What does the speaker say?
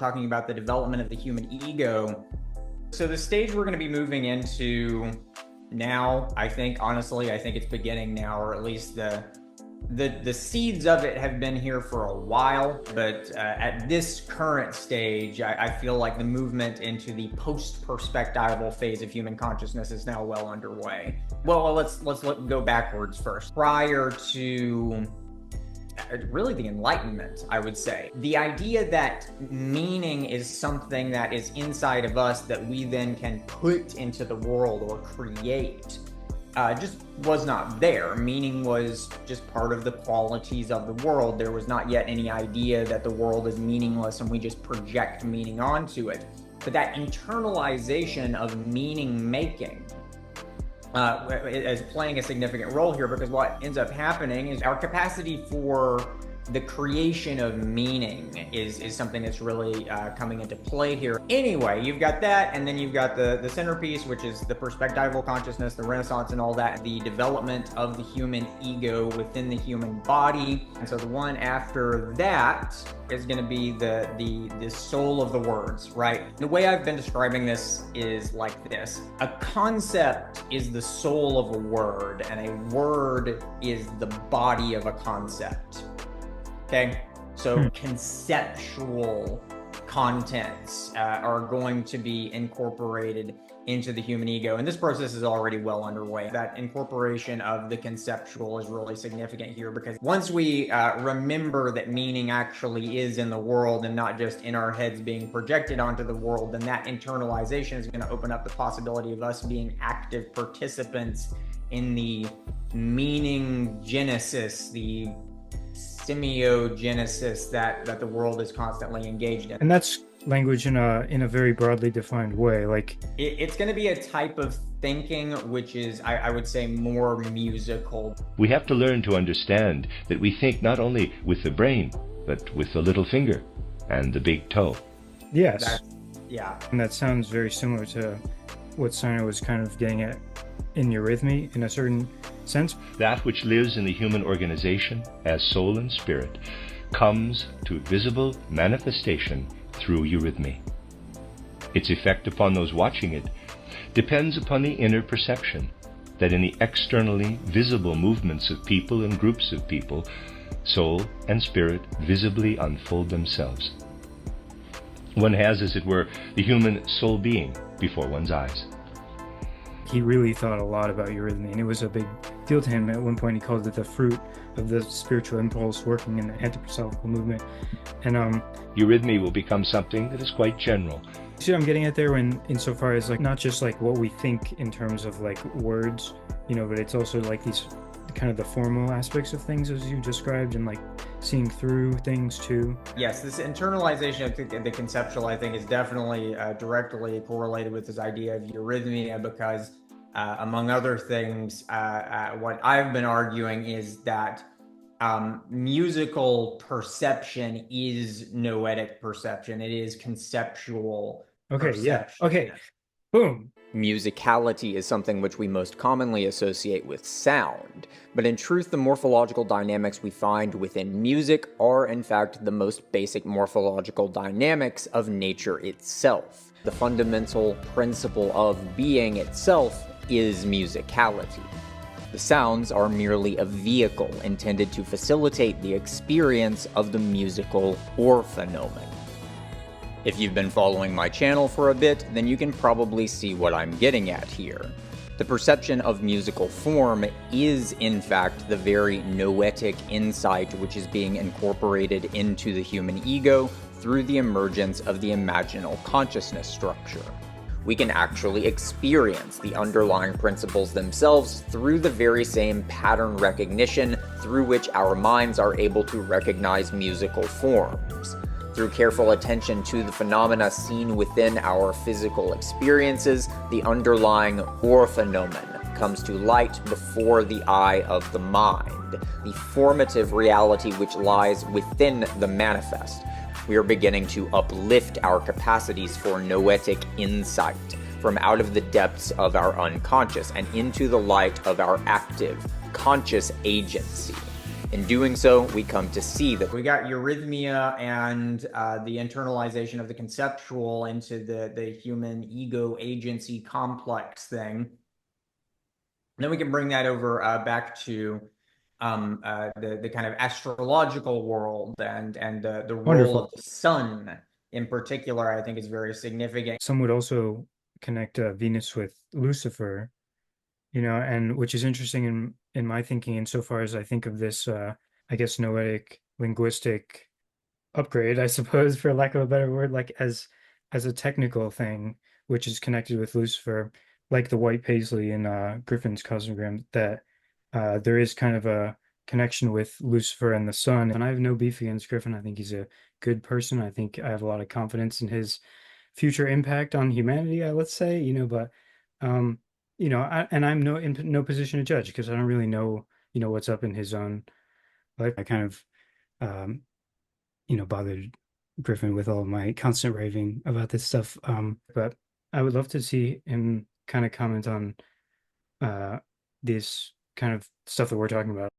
talking about the development of the human ego. So the stage we're going to be moving into now, I think it's beginning now, or at least the seeds of it have been here for a while, but at this current stage, I feel like the movement into the post-perspectival phase of human consciousness is now well underway. Well, let's go backwards first. Prior to really the Enlightenment, I would say, the idea that meaning is something that is inside of us that we then can put into the world or create just was not there. Meaning was just part of the qualities of the world. There was not yet any idea that the world is meaningless and we just project meaning onto it. But that internalization of meaning making is playing a significant role here, because what ends up happening is our capacity for the creation of meaning is something that's really coming into play here. Anyway, you've got that, and then you've got the centerpiece, which is the perspectival consciousness, the Renaissance and all that, the development of the human ego within the human body. And so the one after that is going to be the soul of the words, right? The way I've been describing this is like this. A concept is the soul of a word, and a word is the body of a concept. Okay, so conceptual contents are going to be incorporated into the human ego, and this process is already well underway. That incorporation of the conceptual is really significant here, because once we remember that meaning actually is in the world and not just in our heads being projected onto the world, then that internalization is going to open up the possibility of us being active participants in the meaning genesis, the semiogenesis that the world is constantly engaged in. And that's language in a very broadly defined way. Like it's going to be a type of thinking which is, I would say, more musical. We have to learn to understand that we think not only with the brain, but with the little finger and the big toe. Yes. Yeah. And that sounds very similar to what Steiner was kind of getting at in Eurythmia in a certain sense. That which lives in the human organization as soul and spirit comes to visible manifestation through eurythmy. Its effect upon those watching it depends upon the inner perception that in the externally visible movements of people and groups of people, soul and spirit visibly unfold themselves. One has, as it were, the human soul being before one's eyes. He really thought a lot about eurythmy, and it was a big deal to him. At one point he called it the fruit of the spiritual impulse working in the anthroposophical movement. And eurythmy will become something that is quite general. See what I'm getting at there, when insofar as like not just like what we think in terms of like words, you know, but it's also like these kind of the formal aspects of things as you described, and like seeing through things too. Yes, this internalization of the conceptual, I think, is definitely directly correlated with this idea of eurythmia, because among other things, what I've been arguing is that musical perception is noetic perception. It is conceptual perception. Yeah. Okay. Boom. Musicality is something which we most commonly associate with sound, but in truth the morphological dynamics we find within music are in fact the most basic morphological dynamics of nature itself. The fundamental principle of being itself is musicality. The sounds are merely a vehicle intended to facilitate the experience of the musical or phenomenon. If you've been following my channel for a bit, then you can probably see what I'm getting at here. The perception of musical form is, in fact, the very noetic insight which is being incorporated into the human ego through the emergence of the imaginal consciousness structure. We can actually experience the underlying principles themselves through the very same pattern recognition through which our minds are able to recognize musical forms. Through careful attention to the phenomena seen within our physical experiences, the underlying orphenomen comes to light before the eye of the mind, the formative reality which lies within the manifest. We are beginning to uplift our capacities for noetic insight from out of the depths of our unconscious and into the light of our active, conscious agency. In doing so, we come to see that We got eurythmia and the internalization of the conceptual into the human ego agency complex thing. And then we can bring that over back to the kind of astrological world and the role Wonderful. of the sun in particular, I think is very significant. Some would also connect Venus with Lucifer, and which is interesting in my thinking insofar as I think of this, I guess, noetic linguistic upgrade, I suppose, for lack of a better word, like as a technical thing, which is connected with Lucifer, like the white paisley in Griffin's cosmogram, that there is kind of a connection with Lucifer and the sun. And I have no beef against Griffin. I think he's a good person. I think I have a lot of confidence in his future impact on humanity, let's say, but and I'm in no position to judge because I don't really know, what's up in his own life. I kind of um, bothered Griffin with all my constant raving about this stuff. But I would love to see him kind of comment on this kind of stuff that we're talking about.